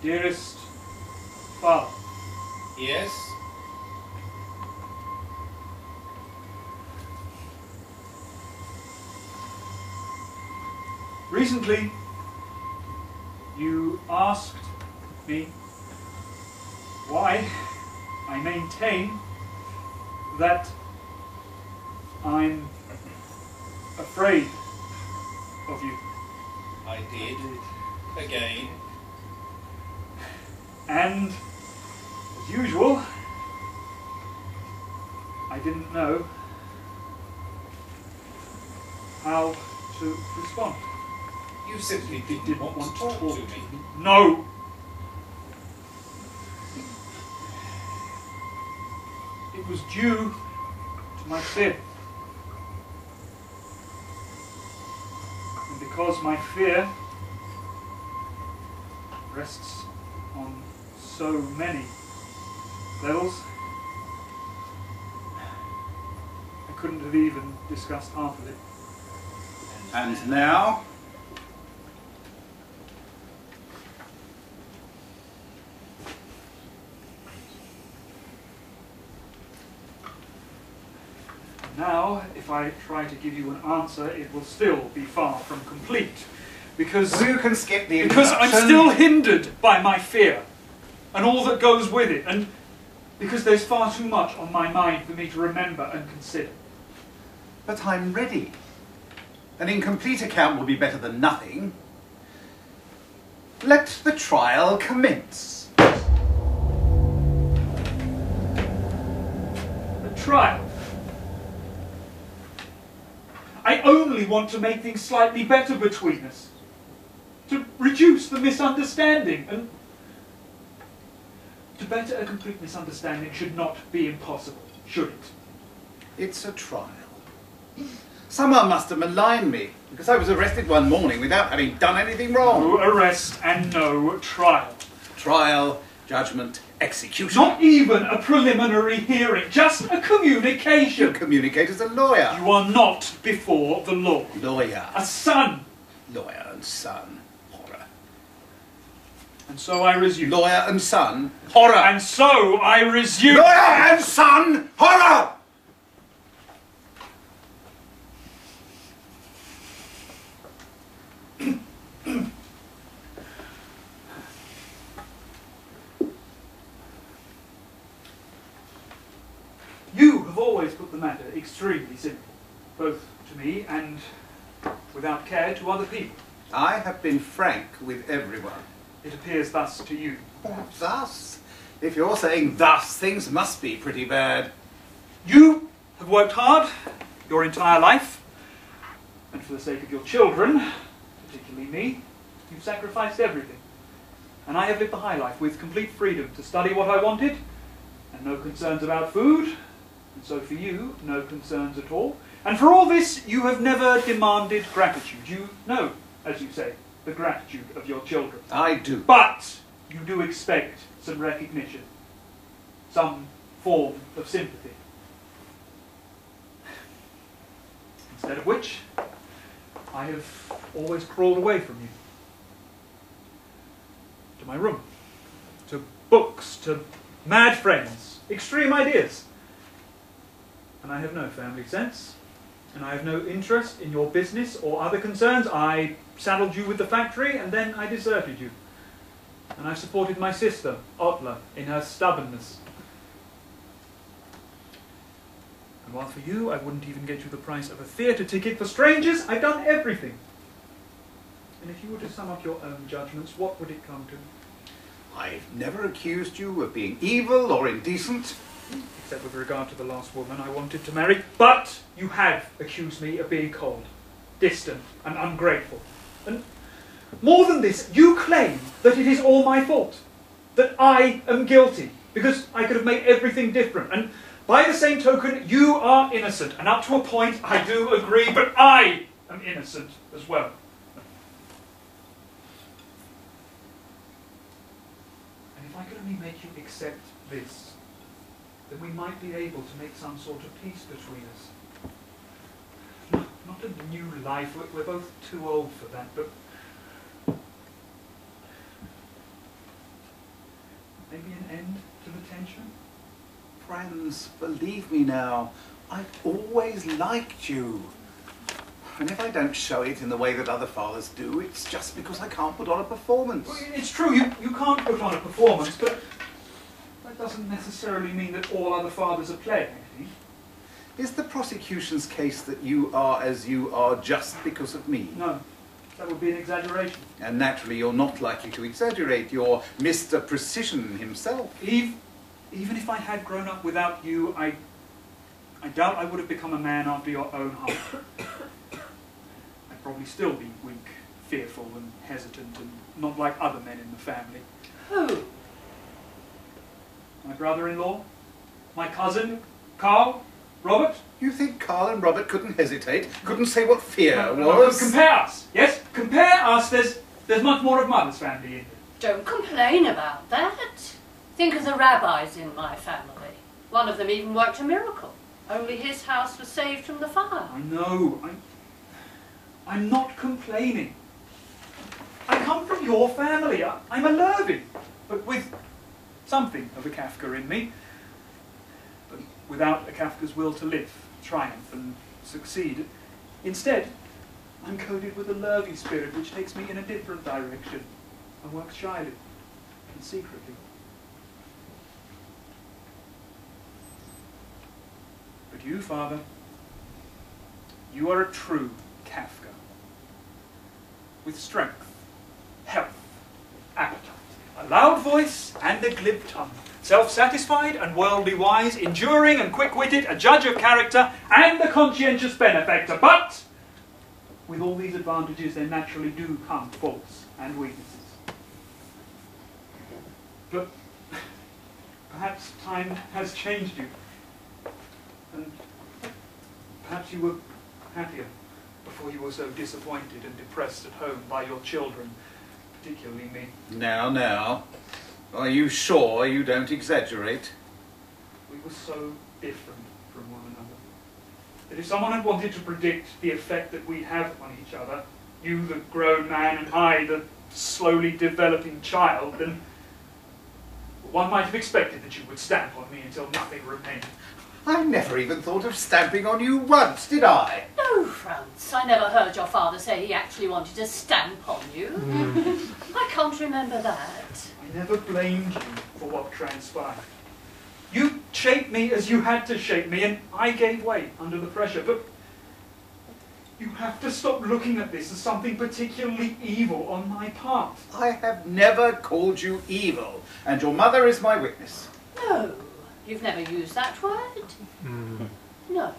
Dearest Father. Yes? Recently, you asked me why I maintain that I'm afraid of you. I did. Again. And, as usual, I didn't know how to respond. You simply didn't Did want to talk to me. No! It was due to my fear. And because my fear rests on so many levels, I couldn't have even discussed half of it. And now? Now, if I try to give you an answer, it will still be far from complete. Because you can skip the because I'm introduction. still hindered by my fear and all that goes with it, and because there's far too much on my mind for me to remember and consider. But I'm ready. An incomplete account will be better than nothing. Let the trial commence. A trial. I only want to make things slightly better between us. To reduce the misunderstanding, and to better a complete misunderstanding should not be impossible, should it? It's a trial. Someone must have maligned me, because I was arrested one morning without having done anything wrong. No arrest and no trial. Trial, judgment, execution. Not even a preliminary hearing, just a communication. You communicate as a lawyer. You are not before the law. Lawyer. A son. Lawyer and son. Horror. And so I resume. Lawyer and son. Horror. And so I resume. Lawyer and son. Horror! You have always put the matter extremely simple, both to me and, without care, to other people. I have been frank with everyone. It appears thus to you. Thus? If you're saying thus, things must be pretty bad. You have worked hard your entire life, and for the sake of your children, particularly me, you've sacrificed everything. And I have lived the high life with complete freedom to study what I wanted, and no concerns about food, and so for you, no concerns at all. And for all this, you have never demanded gratitude. You know, as you say, the gratitude of your children. I do. But you do expect some recognition, some form of sympathy. Instead of which, I have always crawled away from you. To my room, to books, to mad friends, extreme ideas. And I have no family sense, and I have no interest in your business or other concerns. I saddled you with the factory, and then I deserted you. And I supported my sister, Otla, in her stubbornness. And while for you, I wouldn't even get you the price of a theatre ticket, for strangers, I've done everything. And if you were to sum up your own judgments, what would it come to? I've never accused you of being evil or indecent. Except with regard to the last woman I wanted to marry. But you have accused me of being cold, distant, and ungrateful. And more than this, you claim that it is all my fault. That I am guilty, because I could have made everything different. And by the same token, you are innocent. And up to a point, I do agree, but I am innocent as well. And if I could only make you accept this, then we might be able to make some sort of peace between us. Not a new life, we're both too old for that, but maybe an end to the tension? Franz, believe me now, I've always liked you. And if I don't show it in the way that other fathers do, it's just because I can't put on a performance. Well, it's true, you can't put on a performance, but that doesn't necessarily mean that all other fathers are playing, eh? Is the prosecution's case that you are as you are just because of me? No, that would be an exaggeration. And naturally you're not likely to exaggerate. You're Mr. Precision himself. Even if I had grown up without you, I doubt I would have become a man after your own heart. I'd probably still be weak, fearful and hesitant and not like other men in the family. Who? My brother-in-law, my cousin, Carl, Robert. You think Carl and Robert couldn't hesitate? Couldn't say what fear No, was? compare us, yes? Compare us, there's much more of Mother's family in it. Don't complain about that. Think of the rabbis in my family. One of them even worked a miracle. Only his house was saved from the fire. I know, I'm not complaining. I come from your family, I'm a Lurvy, but with something of a Kafka in me. But without a Kafka's will to live, triumph and succeed. Instead, I'm coded with a Lurvy spirit which takes me in a different direction and works shyly and secretly. But you, Father, you are a true Kafka, with strength, health, appetite, a loud voice and a glib tongue, self-satisfied and worldly wise, enduring and quick-witted, a judge of character and a conscientious benefactor. But with all these advantages there naturally do come faults and weaknesses. But perhaps time has changed you. And perhaps you were happier before you were so disappointed and depressed at home by your children, particularly me. Now. Are you sure you don't exaggerate? We were so different from one another that if someone had wanted to predict the effect that we'd have on each other, you the grown man and I the slowly developing child, then one might have expected that you would stamp on me until nothing remained. I never even thought of stamping on you once, did I? No, Franz, I never heard your father say he actually wanted to stamp on you. I can't remember that. I never blamed you for what transpired. You shaped me as you had to shape me, and I gave way under the pressure. But you have to stop looking at this as something particularly evil on my part. I have never called you evil, and your mother is my witness. No, you've never used that word. No.